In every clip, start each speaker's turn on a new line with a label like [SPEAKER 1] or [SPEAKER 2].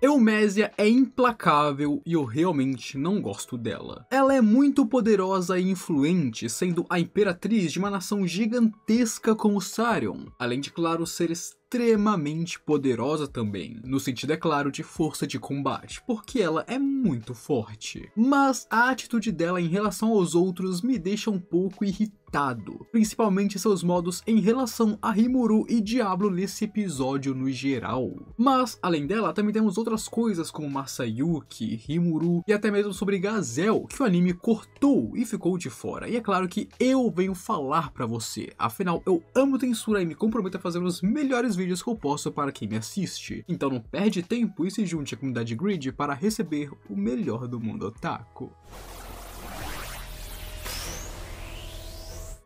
[SPEAKER 1] Eumésia é implacável e eu realmente não gosto dela. Ela é muito poderosa e influente, sendo a imperatriz de uma nação gigantesca como Sarion, além de, claro, ser extremamente poderosa também, no sentido, é claro, de força de combate, porque ela é muito forte. Mas a atitude dela em relação aos outros me deixa um pouco irritado, principalmente seus modos em relação a Rimuru e Diablo nesse episódio no geral. Mas, além dela, também temos outras coisas como Masayuki, Rimuru e até mesmo sobre Gazel, que o anime cortou e ficou de fora. E é claro que eu venho falar pra você, afinal eu amo Tensura e me comprometo a fazer os melhores vídeos que eu posso para quem me assiste. Então não perde tempo e se junte à comunidade Grid para receber o melhor do mundo otaku.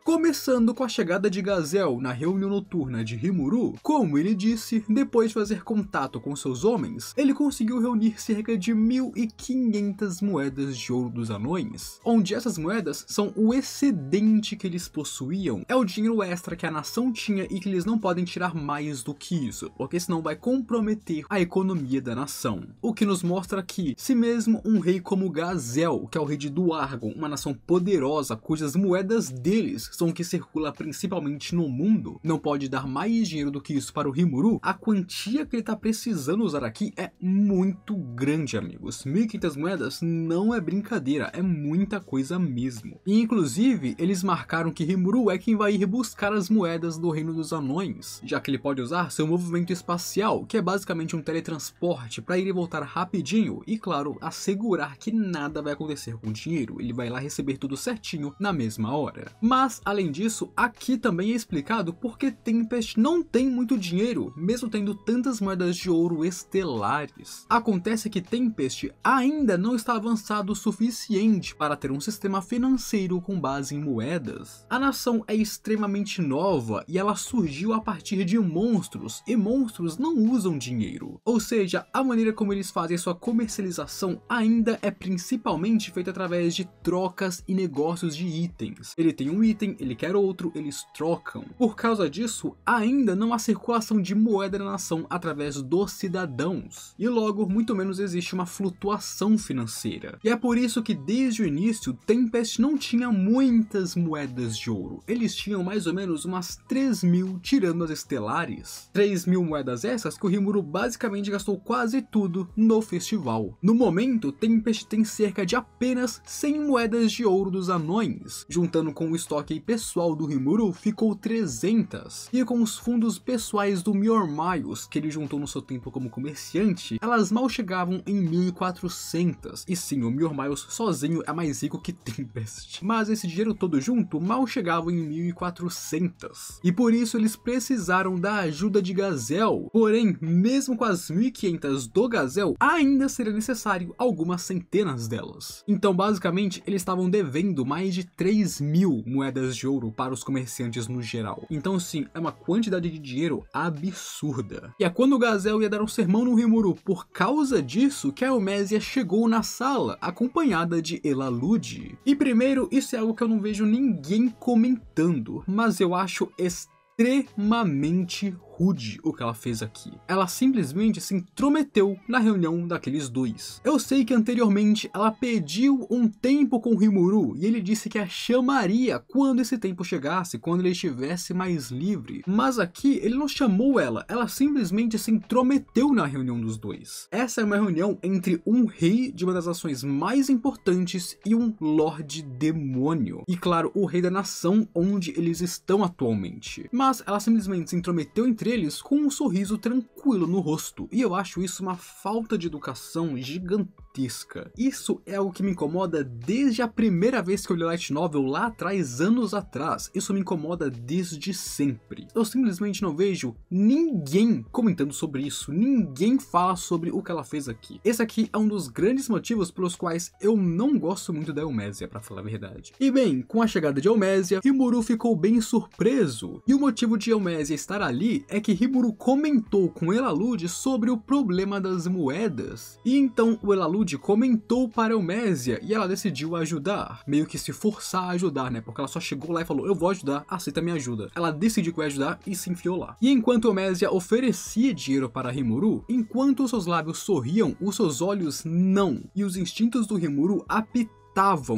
[SPEAKER 1] Começando com a chegada de Gazel na reunião noturna de Rimuru, como ele disse, depois de fazer contato com seus homens, ele conseguiu reunir cerca de 1.500 moedas de ouro dos anões, onde essas moedas são o excedente que eles possuíam, é o dinheiro extra que a nação tinha e que eles não podem tirar mais do que isso, porque senão vai comprometer a economia da nação. O que nos mostra que, se mesmo um rei como Gazel, que é o rei de Duargon, uma nação poderosa cujas moedas deles são o que circula principalmente no mundo, não pode dar mais dinheiro do que isso para o Rimuru, a quantia que ele está precisando usar aqui é muito grande, amigos. 1.500 moedas não é brincadeira, é muita coisa mesmo. E inclusive, eles marcaram que Rimuru é quem vai ir buscar as moedas do Reino dos Anões, já que ele pode usar seu movimento espacial, que é basicamente um teletransporte para ir e voltar rapidinho e, claro, assegurar que nada vai acontecer com o dinheiro, ele vai lá receber tudo certinho na mesma hora. Mas além disso, aqui também é explicado porque Tempest não tem muito dinheiro, mesmo tendo tantas moedas de ouro estelares. Acontece que Tempest ainda não está avançado o suficiente para ter um sistema financeiro com base em moedas. A nação é extremamente nova e ela surgiu a partir de monstros, e monstros não usam dinheiro. Ou seja, a maneira como eles fazem sua comercialização ainda é principalmente feita através de trocas e negócios de itens. Ele tem um item, ele quer outro, eles trocam. Por causa disso, ainda não há circulação de moeda na nação através dos cidadãos, e logo muito menos existe uma flutuação financeira. E é por isso que desde o início, Tempest não tinha muitas moedas de ouro. Eles tinham mais ou menos umas 3.000, tirando as estelares. 3.000 moedas essas que o Rimuru basicamente gastou quase tudo no festival. No momento, Tempest tem cerca de apenas 100 moedas de ouro dos anões, juntando com o estoque pessoal do Rimuru ficou 300, e com os fundos pessoais do Myormiles que ele juntou no seu tempo como comerciante, elas mal chegavam em 1.400, e sim, o Myormiles sozinho é mais rico que Tempest, mas esse dinheiro todo junto mal chegava em 1.400, e por isso eles precisaram da ajuda de Gazel. Porém, mesmo com as 1.500 do Gazel, ainda seria necessário algumas centenas delas. Então basicamente eles estavam devendo mais de 3.000 moedas de ouro para os comerciantes no geral. Então sim, é uma quantidade de dinheiro absurda. E é quando o Gazel ia dar um sermão no Rimuru por causa disso que a Eumésia chegou na sala, acompanhada de Elalude. E primeiro, isso é algo que eu não vejo ninguém comentando, mas eu acho extremamente rude o que ela fez aqui. Ela simplesmente se intrometeu na reunião daqueles dois. Eu sei que anteriormente ela pediu um tempo com o Rimuru e ele disse que a chamaria quando esse tempo chegasse, quando ele estivesse mais livre. Mas aqui ele não chamou ela, ela simplesmente se intrometeu na reunião dos dois. Essa é uma reunião entre um rei de uma das nações mais importantes e um Lorde Demônio. E claro, o rei da nação onde eles estão atualmente. Mas ela simplesmente se intrometeu entre eles com um sorriso tranquilo no rosto, e eu acho isso uma falta de educação gigantesca. Isso é algo que me incomoda desde a primeira vez que eu li Light Novel lá atrás, anos atrás. Isso me incomoda desde sempre. Eu simplesmente não vejo ninguém comentando sobre isso, ninguém fala sobre o que ela fez aqui. Esse aqui é um dos grandes motivos pelos quais eu não gosto muito da Eumésia, pra falar a verdade. E bem, com a chegada de Eumésia, Rimuru ficou bem surpreso, e o motivo de Eumésia estar ali é que Rimuru comentou com Elalude sobre o problema das moedas. E então o Elalude comentou para Elmésia e ela decidiu ajudar, meio que se forçar a ajudar, né? Porque ela só chegou lá e falou: eu vou ajudar, aceita minha ajuda. Ela decidiu que vai ajudar e se enfiou lá. E enquanto Elmésia oferecia dinheiro para Rimuru, enquanto seus lábios sorriam, os seus olhos não. E os instintos do Rimuru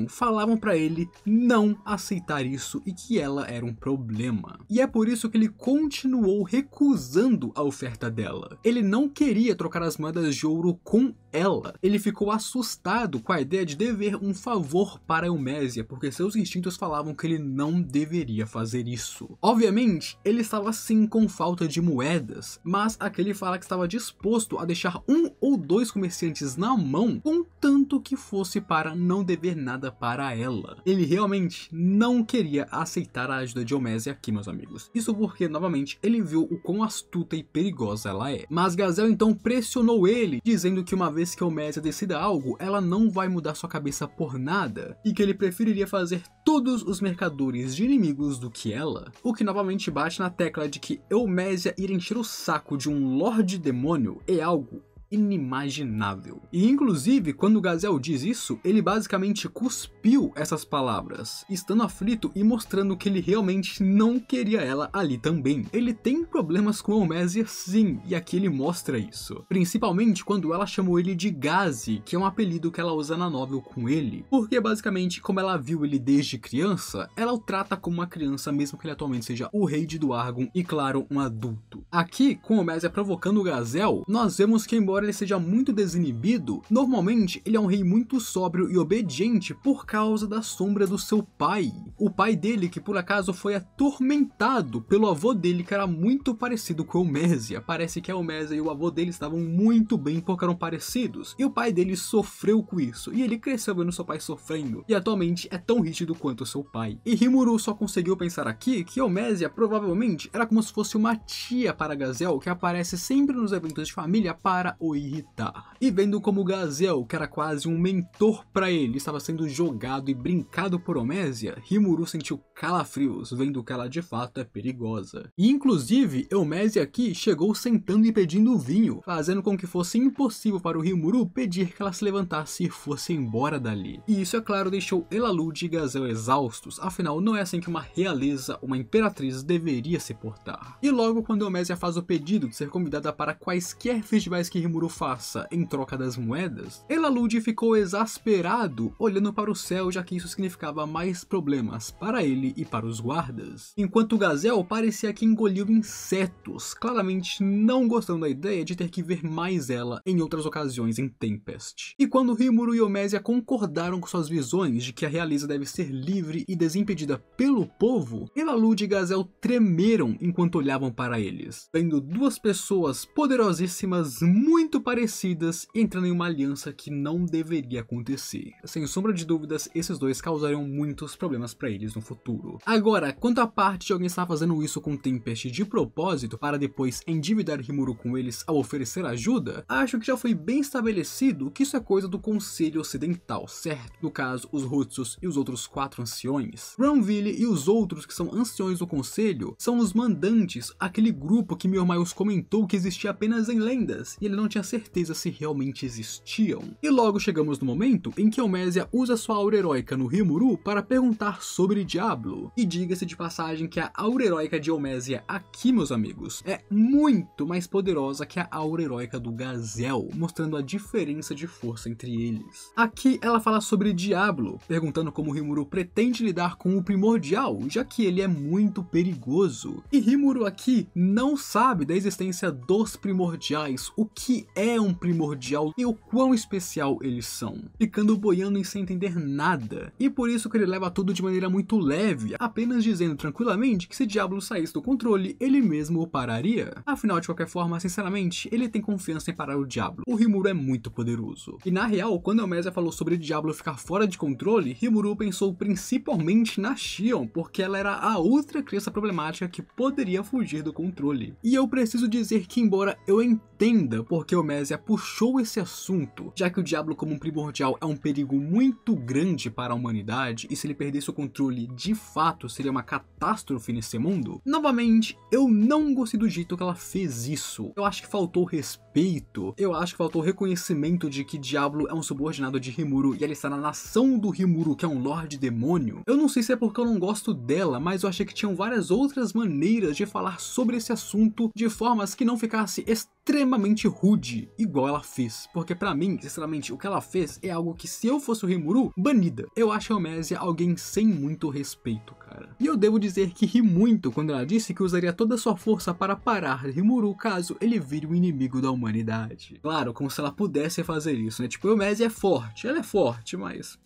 [SPEAKER 1] falavam pra ele não aceitar isso e que ela era um problema. E é por isso que ele continuou recusando a oferta dela. Ele não queria trocar as moedas de ouro com ela. Ele ficou assustado com a ideia de dever um favor para Elmésia, porque seus instintos falavam que ele não deveria fazer isso. Obviamente, ele estava sim com falta de moedas, mas aquele fala que estava disposto a deixar 1 ou 2 comerciantes na mão, contanto que fosse para não dever nada para ela. Ele realmente não queria aceitar a ajuda de Elmésia aqui, meus amigos. Isso porque, novamente, ele viu o quão astuta e perigosa ela é. Mas Gazel então pressionou ele, dizendo que uma vez que Elmésia decida algo, ela não vai mudar sua cabeça por nada, e que ele preferiria fazer todos os mercadores de inimigos do que ela. O que novamente bate na tecla de que Elmésia ir encher o saco de um Lorde Demônio é algo inimaginável. E inclusive, quando Gazel diz isso, ele basicamente cuspiu essas palavras, estando aflito e mostrando que ele realmente não queria ela ali também. Ele tem problemas com Elmésia sim, e aqui ele mostra isso. Principalmente quando ela chamou ele de Gazi, que é um apelido que ela usa na novel com ele, porque basicamente, como ela viu ele desde criança, ela o trata como uma criança, mesmo que ele atualmente seja o rei de Dwargon e, claro, um adulto. Aqui, com Elmésia provocando o Gazel, nós vemos que, embora ele seja muito desinibido, normalmente ele é um rei muito sóbrio e obediente por causa da sombra do seu pai. O pai dele, que por acaso foi atormentado pelo avô dele, que era muito parecido com Elmésia. Parece que a Elmésia e o avô dele estavam muito bem porque eram parecidos, e o pai dele sofreu com isso, e ele cresceu vendo seu pai sofrendo, e atualmente é tão rígido quanto seu pai. E Rimuru só conseguiu pensar aqui que Elmésia provavelmente era como se fosse uma tia para Gazel, que aparece sempre nos eventos de família para o irritar. E vendo como Gazel, que era quase um mentor para ele, estava sendo jogado e brincado por Elmésia, Rimuru sentiu calafrios, vendo que ela de fato é perigosa. E inclusive, Elmésia aqui chegou sentando e pedindo vinho, fazendo com que fosse impossível para o Rimuru pedir que ela se levantasse e fosse embora dali. E isso, é claro, deixou Elalude e Gazel exaustos, afinal não é assim que uma realeza, uma imperatriz, deveria se portar. E logo quando Elmésia faz o pedido de ser convidada para quaisquer festivais que Rimuru faça em troca das moedas, Elalude ficou exasperado, olhando para o céu, já que isso significava mais problemas para ele e para os guardas. Enquanto Gazel parecia que engoliu insetos, claramente não gostando da ideia de ter que ver mais ela em outras ocasiões em Tempest. E quando Rimuru e Elmésia concordaram com suas visões de que a realeza deve ser livre e desimpedida pelo povo, Elalude e Gazel tremeram enquanto olhavam para eles, vendo duas pessoas poderosíssimas muito parecidas entrando em uma aliança que não deveria acontecer. Sem sombra de dúvidas, esses dois causariam muitos problemas para eles no futuro. Agora, quanto à parte de alguém estar fazendo isso com Tempest de propósito para depois endividar Rimuru com eles ao oferecer ajuda, acho que já foi bem estabelecido que isso é coisa do Conselho Ocidental, certo? No caso, os Hutsus e os outros 4 anciões. Granville e os outros que são anciões do Conselho são os mandantes, aquele grupo que Miles comentou que existia apenas em lendas, e ele não tinha certeza se realmente existiam. E logo chegamos no momento em que Elmésia usa sua aura heróica no Rimuru para perguntar sobre Diablo. E diga-se de passagem que a aura heróica de Elmésia aqui, meus amigos, é muito mais poderosa que a aura heróica do Gazel, mostrando a diferença de força entre eles. Aqui ela fala sobre Diablo, perguntando como Rimuru pretende lidar com o primordial, já que ele é muito perigoso. E Rimuru aqui não sabe da existência dos primordiais, o que é um primordial e o quão especial eles são, ficando boiando e sem entender nada. E por isso que ele leva tudo de maneira muito leve, apenas dizendo tranquilamente que se Diablo saísse do controle, ele mesmo o pararia. Afinal, de qualquer forma, sinceramente, ele tem confiança em parar o Diablo. O Rimuru é muito poderoso. E na real, quando Elmésia falou sobre Diablo ficar fora de controle, Rimuru pensou principalmente na Xion, porque ela era a outra criança problemática que poderia fugir do controle. E eu preciso dizer que, embora eu entenda porque Helmésia puxou esse assunto, já que o Diablo como um primordial é um perigo muito grande para a humanidade, e se ele perdesse o controle de fato seria uma catástrofe nesse mundo. Novamente, eu não gostei do jeito que ela fez isso. Eu acho que faltou respeito, eu acho que faltou reconhecimento de que Diablo é um subordinado de Rimuru e ela está na nação do Rimuru, que é um Lorde Demônio. Eu não sei se é porque eu não gosto dela, mas eu achei que tinham várias outras maneiras de falar sobre esse assunto de formas que não ficasse extremamente rude, igual ela fez. Porque pra mim, sinceramente, o que ela fez é algo que, se eu fosse o Rimuru, banida. Eu acho a Helmésia alguém sem muito respeito, cara. E eu devo dizer que ri muito quando ela disse que usaria toda a sua força para parar Rimuru caso ele vire um inimigo da humanidade. Claro, como se ela pudesse fazer isso, né? Tipo, a Helmésia é forte, ela é forte, mas...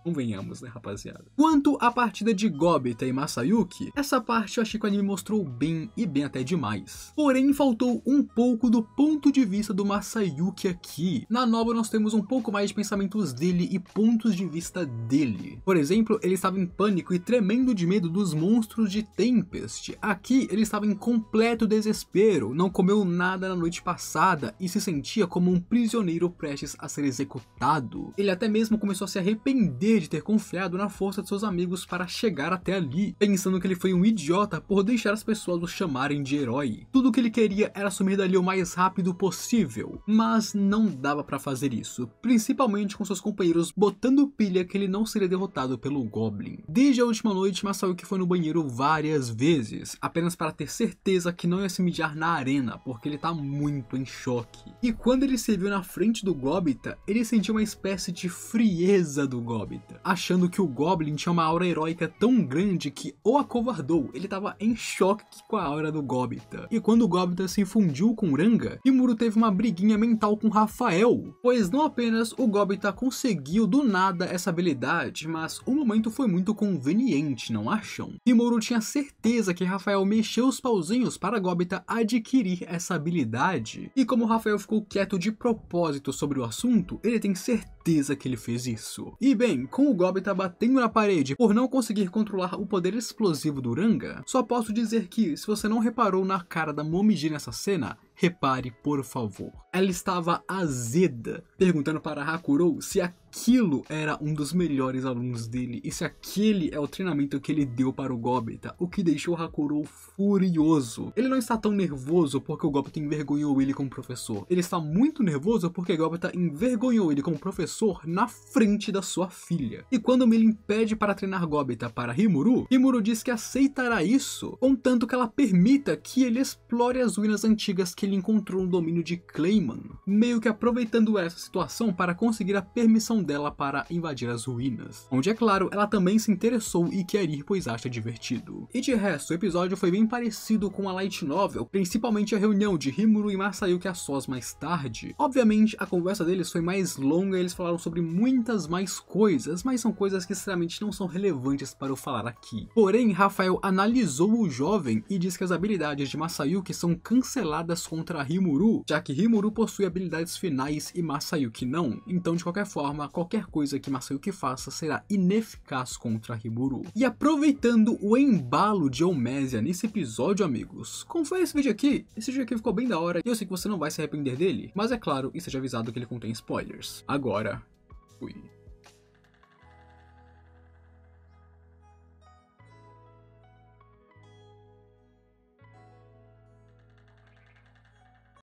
[SPEAKER 1] convenhamos, né, rapaziada? Quanto à partida de Gobita e Masayuki, essa parte eu achei que o anime mostrou bem e bem até demais. Porém, faltou um pouco do ponto de vista do Masayuki aqui. Na nova nós temos um pouco mais de pensamentos dele e pontos de vista dele. Por exemplo, ele estava em pânico e tremendo de medo dos monstros de Tempest. Aqui, ele estava em completo desespero, não comeu nada na noite passada e se sentia como um prisioneiro prestes a ser executado. Ele até mesmo começou a se arrepender de ter confiado na força de seus amigos para chegar até ali, pensando que ele foi um idiota por deixar as pessoas o chamarem de herói. Tudo o que ele queria era sumir dali o mais rápido possível, mas não dava para fazer isso, principalmente com seus companheiros botando pilha que ele não seria derrotado pelo Goblin. Desde a última noite, Masayuki foi no banheiro várias vezes, apenas para ter certeza que não ia se mijar na arena, porque ele tá muito em choque. E quando ele se viu na frente do Gobita, ele sentiu uma espécie de frieza do Gobita, achando que o Goblin tinha uma aura heróica tão grande que o acovardou. Ele tava em choque com a aura do Gobita. E quando o Gobita se fundiu com Ranga, Rimuru teve uma briguinha mental com Rafael, pois não apenas o Gobita conseguiu do nada essa habilidade, mas o momento foi muito conveniente, não acham? Rimuru tinha certeza que Rafael mexeu os pauzinhos para Gobita adquirir essa habilidade, e como Rafael ficou quieto de propósito sobre o assunto, ele tem certeza que ele fez isso. E bem, com o Gobita batendo na parede por não conseguir controlar o poder explosivo do Ranga, só posso dizer que, se você não reparou na cara da Momiji nessa cena, repare por favor. Ela estava azeda, perguntando para Hakurou se aquilo era um dos melhores alunos dele e se aquele é o treinamento que ele deu para o Gobita, o que deixou Hakurou furioso. Ele não está tão nervoso porque o Gobita envergonhou ele como professor. Ele está muito nervoso porque Gobita envergonhou ele como professor na frente da sua filha. E quando Milin pede para treinar Gobita para Rimuru, Rimuru diz que aceitará isso, contanto que ela permita que ele explore as ruínas antigas que ele encontrou no domínio de Clayman, meio que aproveitando essa situação para conseguir a permissão dela para invadir as ruínas, onde é claro, ela também se interessou e quer ir pois acha divertido. E de resto, o episódio foi bem parecido com a light novel, principalmente a reunião de Rimuru e Masayuki a sós mais tarde. Obviamente, a conversa deles foi mais longa e eles falaram sobre muitas mais coisas, mas são coisas que sinceramente não são relevantes para eu falar aqui. Porém, Rafael analisou o jovem e diz que as habilidades de Masayuki são canceladas contra Rimuru, já que Rimuru possui habilidades finais e Masayuki não, então de qualquer forma, qualquer coisa que Masayuki faça será ineficaz contra Rimuru. E aproveitando o embalo de Helmésia nesse episódio, amigos, como foi esse vídeo aqui? Esse vídeo aqui ficou bem da hora e eu sei que você não vai se arrepender dele, mas é claro, esteja avisado que ele contém spoilers. Agora, fui.